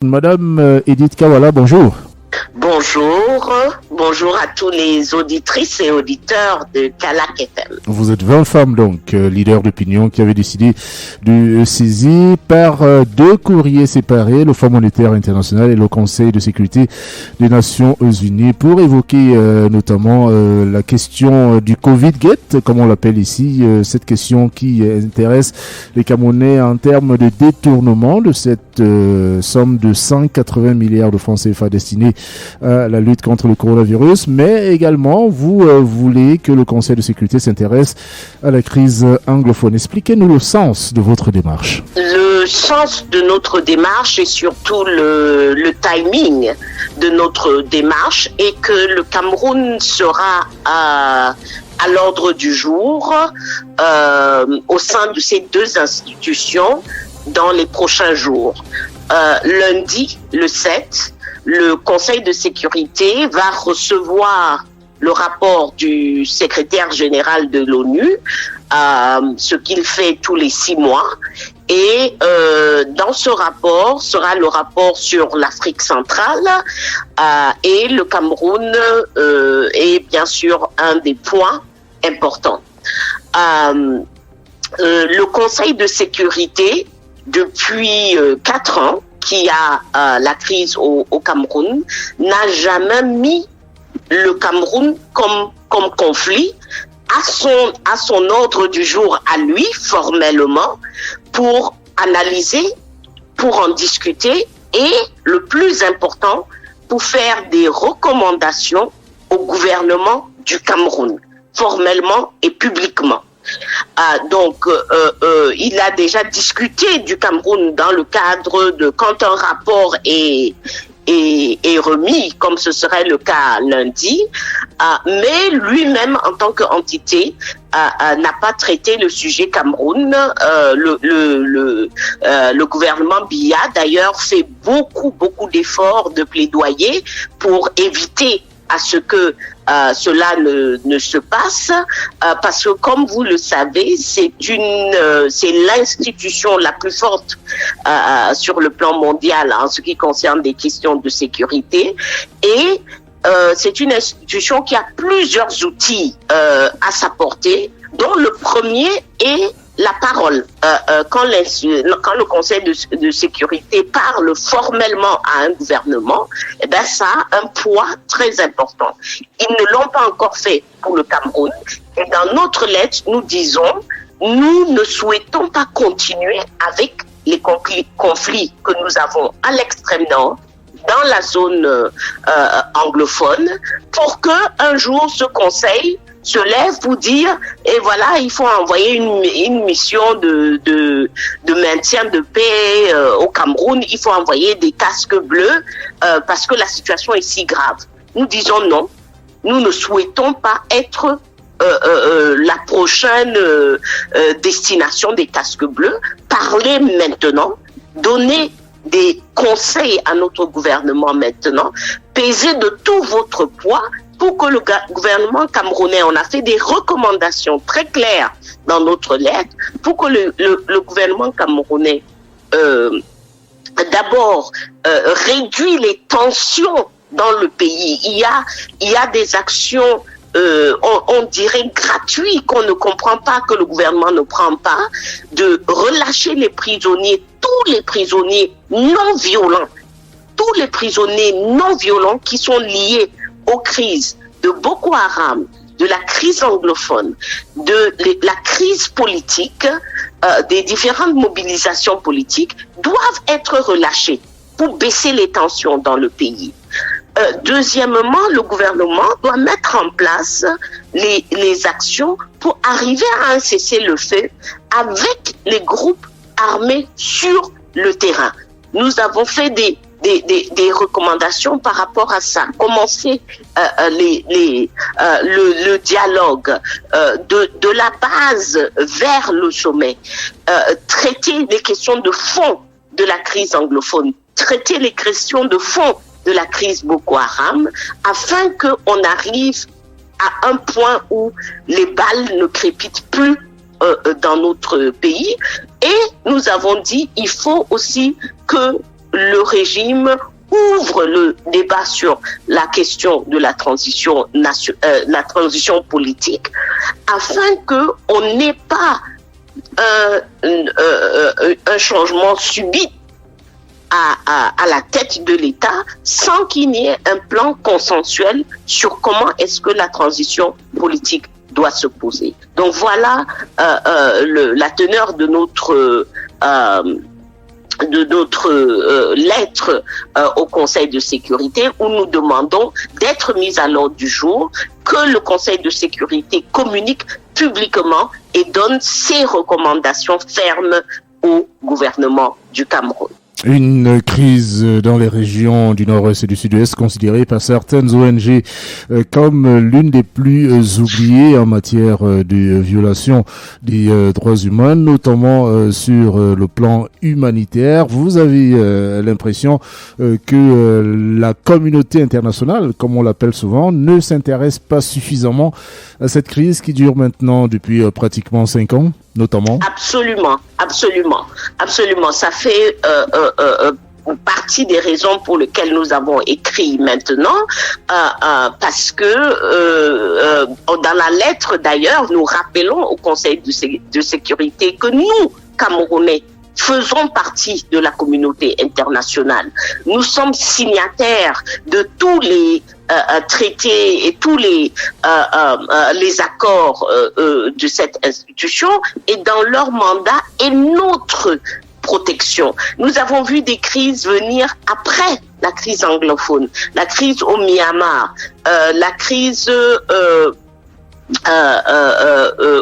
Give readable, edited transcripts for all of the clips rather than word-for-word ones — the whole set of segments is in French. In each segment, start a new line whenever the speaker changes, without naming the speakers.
Madame Edith Kawala, bonjour.
Bonjour à tous les auditrices et auditeurs de Kalak FM.
Vous êtes 20 femmes donc, leaders d'opinion qui avaient décidé de saisir par deux courriers séparés le Fonds monétaire international et le Conseil de sécurité des Nations Unies pour évoquer notamment la question du Covid-Gate, comme on l'appelle ici, cette question qui intéresse les Camerounais en termes de détournement de cette somme de 180 milliards de francs CFA destinée à la lutte contre le coronavirus, mais également vous voulez que le Conseil de sécurité s'intéresse à la crise anglophone. Expliquez-nous le sens de votre démarche.
Le sens de notre démarche et surtout le timing de notre démarche est que le Cameroun sera à l'ordre du jour au sein de ces deux institutions dans les prochains jours. Lundi, le 7, le Conseil de sécurité va recevoir le rapport du secrétaire général de l'ONU, ce qu'il fait tous les 6 mois. Et dans ce rapport sera le rapport sur l'Afrique centrale et le Cameroun est bien sûr un des points importants. Le Conseil de sécurité, depuis 4 ans, qui a la crise au Cameroun, n'a jamais mis le Cameroun comme conflit à son ordre du jour à lui, formellement, pour analyser, pour en discuter et, le plus important, pour faire des recommandations au gouvernement du Cameroun, formellement et publiquement. Il a déjà discuté du Cameroun dans le cadre de quand un rapport est remis, comme ce serait le cas lundi, mais lui-même en tant qu'entité n'a pas traité le sujet Cameroun. Le gouvernement Biya d'ailleurs fait beaucoup d'efforts de plaidoyer pour éviter à ce que cela ne se passe, parce que comme vous le savez, c'est l'institution la plus forte sur le plan mondial en ce qui concerne des questions de sécurité, et c'est une institution qui a plusieurs outils à sa portée, dont le premier est la parole. Quand le Conseil de sécurité parle formellement à un gouvernement, eh ben ça a un poids très important. Ils ne l'ont pas encore fait pour le Cameroun. Et dans notre lettre, nous disons, nous ne souhaitons pas continuer avec les conflits que nous avons à l'extrême nord, dans la zone anglophone, pour que un jour ce Conseil se lève pour dire, et voilà, il faut envoyer une mission de maintien de paix au Cameroun, il faut envoyer des casques bleus parce que la situation est si grave. Nous disons non, nous ne souhaitons pas être la prochaine destination des casques bleus. Parlez maintenant, donnez des conseils à notre gouvernement maintenant, pesez de tout votre poids pour que le gouvernement camerounais, on a fait des recommandations très claires dans notre lettre, pour que le gouvernement camerounais d'abord réduit les tensions dans le pays. Il y a des actions on dirait gratuites qu'on ne comprend pas, que le gouvernement ne prend pas, de relâcher les prisonniers, tous les prisonniers non violents, tous les prisonniers non violents qui sont liés aux crises de Boko Haram, de la crise anglophone, de la crise politique, des différentes mobilisations politiques, doivent être relâchés pour baisser les tensions dans le pays. Deuxièmement, le gouvernement doit mettre en place les actions pour arriver à un cessez-le-feu avec les groupes armés sur le terrain. Nous avons fait des recommandations par rapport à ça. Commencer le dialogue de la base vers le sommet. Traiter les questions de fond de la crise anglophone. Traiter les questions de fond de la crise Boko Haram, afin qu'on arrive à un point où les balles ne crépitent plus dans notre pays. Et nous avons dit, il faut aussi que le régime ouvre le débat sur la question de la transition politique, afin que on n'ait pas un changement subit à la tête de l'État sans qu'il n'y ait un plan consensuel sur comment est-ce que la transition politique doit se poser. Donc voilà la teneur de notre lettre au Conseil de sécurité, où nous demandons d'être mis à l'ordre du jour, que le Conseil de sécurité communique publiquement et donne ses recommandations fermes au gouvernement du Cameroun.
Une crise dans les régions du nord-ouest et du sud-ouest considérée par certaines ONG comme l'une des plus oubliées en matière de violation des droits humains, notamment sur le plan humanitaire. Vous avez l'impression que la communauté internationale, comme on l'appelle souvent, ne s'intéresse pas suffisamment à cette crise qui dure maintenant depuis pratiquement 5 ans, notamment?
Absolument. Ça fait partie des raisons pour lesquelles nous avons écrit maintenant, parce que dans la lettre d'ailleurs, nous rappelons au Conseil de sécurité que nous, Camerounais, faisons partie de la communauté internationale. Nous sommes signataires de tous les traités et tous les accords de cette institution, et dans leur mandat est notre protection. Nous avons vu des crises venir après la crise anglophone, la crise au Myanmar, la crise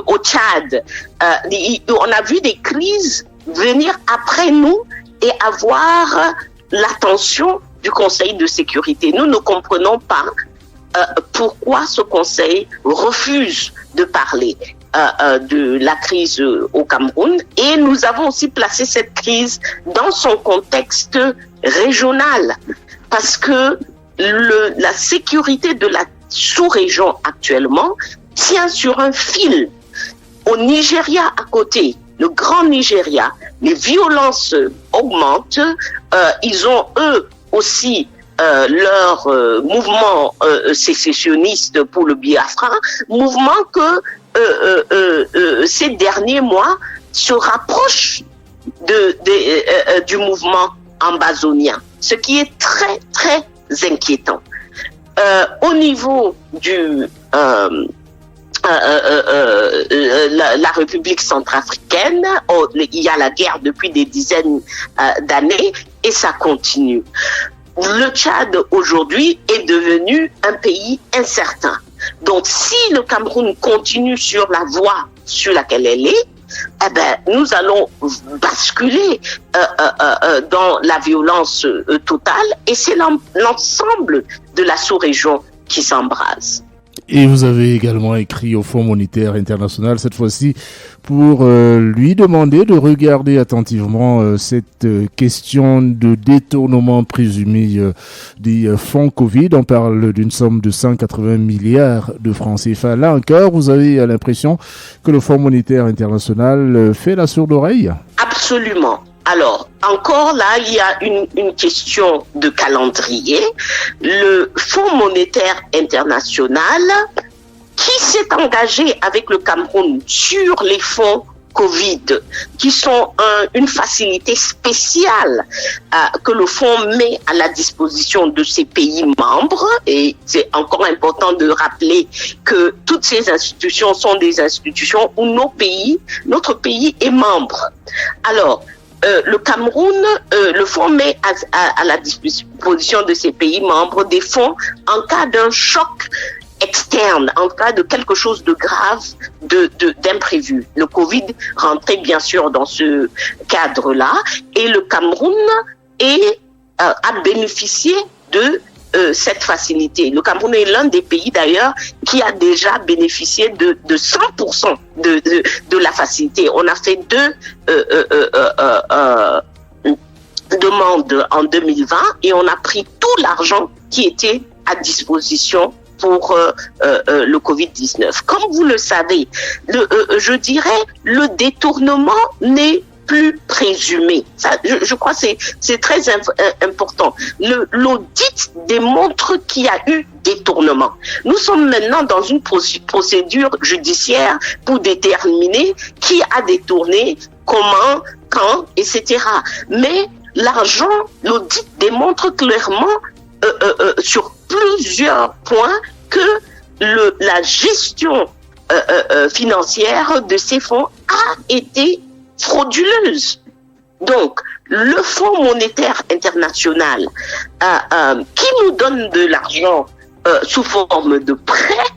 au Tchad. On a vu des crises venir après nous et avoir l'attention du Conseil de sécurité. Nous ne comprenons pas pourquoi ce Conseil refuse de parler de la crise au Cameroun, et nous avons aussi placé cette crise dans son contexte régional, parce que la sécurité de la sous-région actuellement tient sur un fil. Au Nigeria à côté, le grand Nigeria, les violences augmentent, ils ont eux aussi leur mouvement sécessionniste pour le Biafra, mouvement que ces derniers mois se rapproche du mouvement ambazonien, ce qui est très très inquiétant. Au niveau du la République centrafricaine, il y a la guerre depuis des dizaines d'années et ça continue. Le Tchad aujourd'hui est devenu un pays incertain. Donc si le Cameroun continue sur la voie sur laquelle elle est, nous allons basculer dans la violence totale, et c'est l'ensemble de la sous-région qui s'embrase.
Et vous avez également écrit au Fonds monétaire international, cette fois-ci, pour lui demander de regarder attentivement cette question de détournement présumé des fonds Covid. On parle d'une somme de 180 milliards de francs CFA. Là encore, vous avez l'impression que le Fonds monétaire international fait la sourde oreille?
Absolument. Alors, encore là, il y a une question de calendrier. Le Fonds monétaire international, qui s'est engagé avec le Cameroun sur les fonds Covid, qui sont une facilité spéciale que le fonds met à la disposition de ses pays membres. Et c'est encore important de rappeler que toutes ces institutions sont des institutions où notre pays est membre. Alors, le Cameroun, le fonds met à la disposition de ses pays membres des fonds en cas d'un choc externe, en cas de quelque chose de grave, d'imprévu. Le Covid rentrait bien sûr dans ce cadre-là, et le Cameroun a bénéficié de cette facilité. Le Cameroun est l'un des pays d'ailleurs qui a déjà bénéficié de 100% de la facilité. On a fait 2 demandes en 2020 et on a pris tout l'argent qui était à disposition pour le Covid-19. Comme vous le savez, je dirais, le détournement n'est plus présumé. Ça, je crois que c'est très important. L'audit démontre qu'il y a eu détournement. Nous sommes maintenant dans une procédure judiciaire pour déterminer qui a détourné, comment, quand, etc. Mais l'argent, l'audit démontre clairement sur plusieurs points que la gestion financière de ces fonds a été frauduleuse. Donc, le Fonds monétaire international qui nous donne de l'argent sous forme de prêt,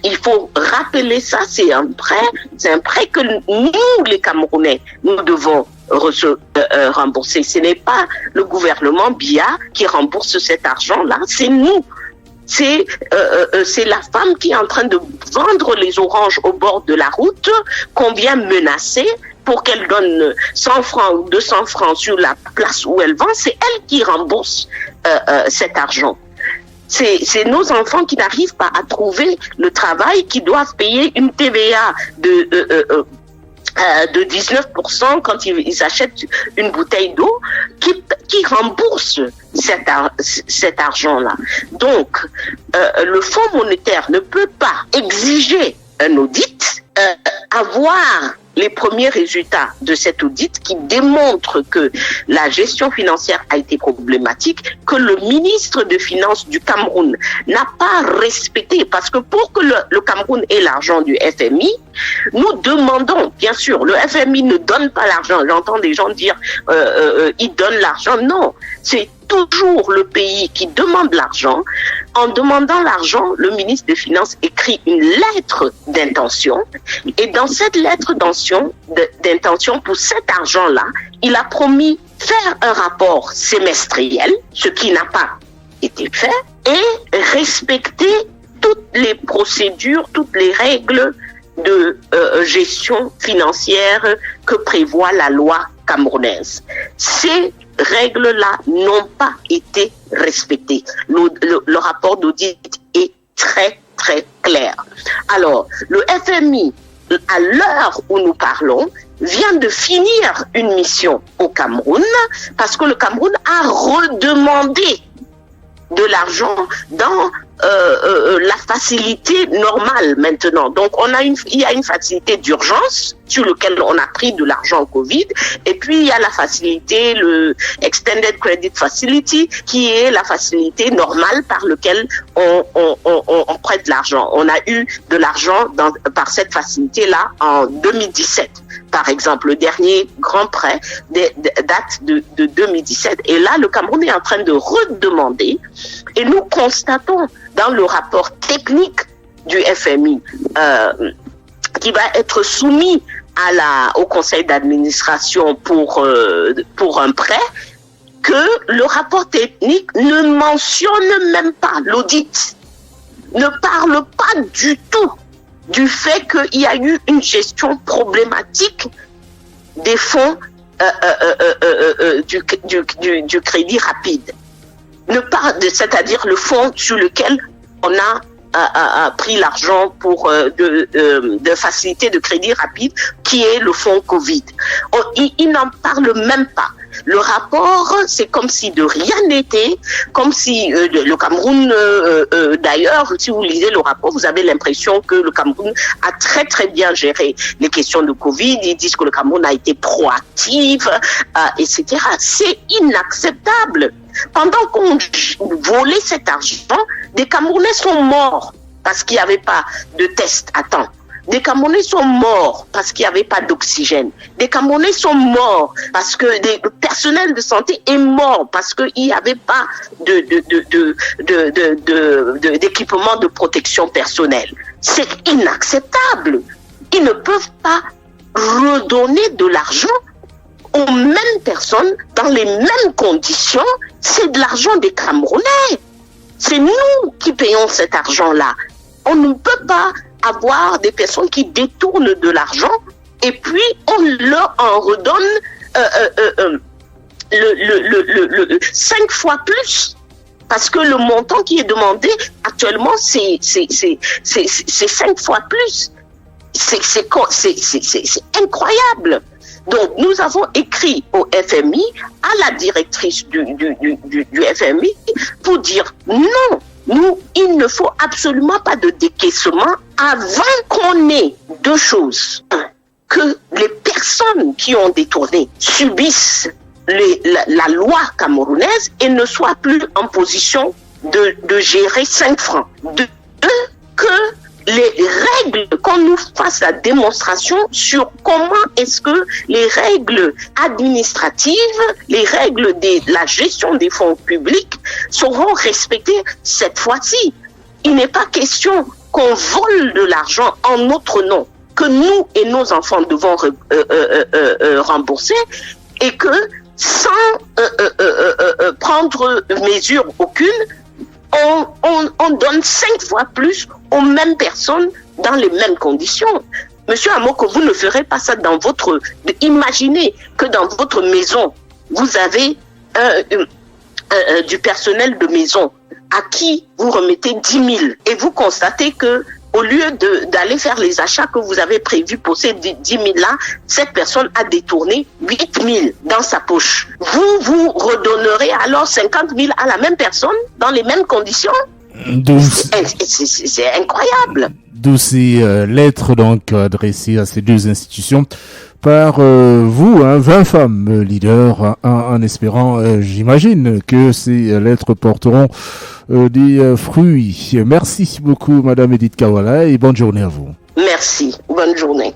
il faut rappeler ça, c'est un prêt que nous, les Camerounais, nous devons rembourser. Ce n'est pas le gouvernement Biya qui rembourse cet argent-là, c'est nous. C'est la femme qui est en train de vendre les oranges au bord de la route qu'on vient menacer pour qu'elle donne 100 francs ou 200 francs sur la place où elle vend. C'est elle qui rembourse cet argent. C'est nos enfants qui n'arrivent pas à trouver le travail, qui doivent payer une TVA de 19% quand ils achètent une bouteille d'eau, qui rembourse cet argent-là. Donc, le Fonds monétaire ne peut pas exiger un audit, avoir les premiers résultats de cet audit qui démontrent que la gestion financière a été problématique, que le ministre de Finances du Cameroun n'a pas respecté, parce que pour que le Cameroun ait l'argent du FMI, nous demandons, bien sûr, le FMI ne donne pas l'argent. J'entends des gens dire il donne l'argent. Non, c'est toujours le pays qui demande l'argent. En demandant l'argent, le ministre des Finances écrit une lettre d'intention. Et dans cette lettre d'intention pour cet argent-là, il a promis faire un rapport semestriel, ce qui n'a pas été fait, et respecter toutes les procédures, toutes les règles de gestion financière que prévoit la loi camerounaise. Ces règles-là n'ont pas été respectées. Le rapport d'audit est très, très clair. Alors, le FMI, à l'heure où nous parlons, vient de finir une mission au Cameroun parce que le Cameroun a redemandé de l'argent dans la facilité normale maintenant. Donc, il y a une facilité d'urgence sur laquelle on a pris de l'argent au Covid, et puis il y a la facilité, le Extended Credit Facility, qui est la facilité normale par laquelle on prête de l'argent. On a eu de l'argent par cette facilité-là en 2017. Par exemple, le dernier grand prêt date de 2017. Et là, le Cameroun est en train de redemander, et nous constatons dans le rapport technique du FMI qui va être soumis au conseil d'administration pour un prêt, que le rapport technique ne mentionne même pas l'audit, ne parle pas du tout du fait qu'il y a eu une gestion problématique des fonds du crédit rapide. C'est-à-dire le fonds sur lequel on a pris l'argent pour de facilité de crédit rapide, qui est le fonds Covid. Il n'en parle même pas. Le rapport, c'est comme si de rien n'était, comme si le Cameroun, d'ailleurs, si vous lisez le rapport, vous avez l'impression que le Cameroun a très très bien géré les questions de Covid. Ils disent que le Cameroun a été proactif, etc. C'est inacceptable. Pendant qu'on volait cet argent, des Camerounais sont morts parce qu'il n'y avait pas de test à temps. Des Camerounais sont morts parce qu'il n'y avait pas d'oxygène. Des Camerounais sont morts parce que le personnel de santé est mort parce qu'il n'y avait pas d'équipement de protection personnelle. C'est inacceptable. Ils ne peuvent pas redonner de l'argent aux mêmes personnes dans les mêmes conditions. C'est de l'argent des Camerounais. C'est nous qui payons cet argent-là. On ne peut pas avoir des personnes qui détournent de l'argent et puis on leur en redonne 5 fois plus, parce que le montant qui est demandé actuellement c'est 5 fois plus. C'est incroyable. Donc, nous avons écrit au FMI, à la directrice du FMI, pour dire non, il ne faut absolument pas de décaissement avant qu'on ait deux choses. Que les personnes qui ont détourné subissent la loi camerounaise et ne soient plus en position de gérer 5 francs. Deux, que les règles, qu'on nous fasse la démonstration sur comment est-ce que les règles administratives, les règles de la gestion des fonds publics seront respectées cette fois-ci. Il n'est pas question qu'on vole de l'argent en notre nom, que nous et nos enfants devons rembourser, et que sans prendre mesure aucune, on donne 5 fois plus aux mêmes personnes dans les mêmes conditions. Monsieur Amoko, vous ne ferez pas ça dans votre... Imaginez que dans votre maison, vous avez du personnel de maison à qui vous remettez 10 000 et vous constatez que au lieu d'aller faire les achats que vous avez prévus pour ces 10 000 là, cette personne a détourné 8 000 dans sa poche. Vous redonnerez alors 50 000 à la même personne dans les mêmes conditions? C'est incroyable.
D'où ces lettres donc adressées à ces deux institutions par vous, 20 femmes leaders, en espérant, j'imagine, que ces lettres porteront des fruits. Merci beaucoup, Madame Edith Kawala, et bonne journée à vous.
Merci, bonne journée.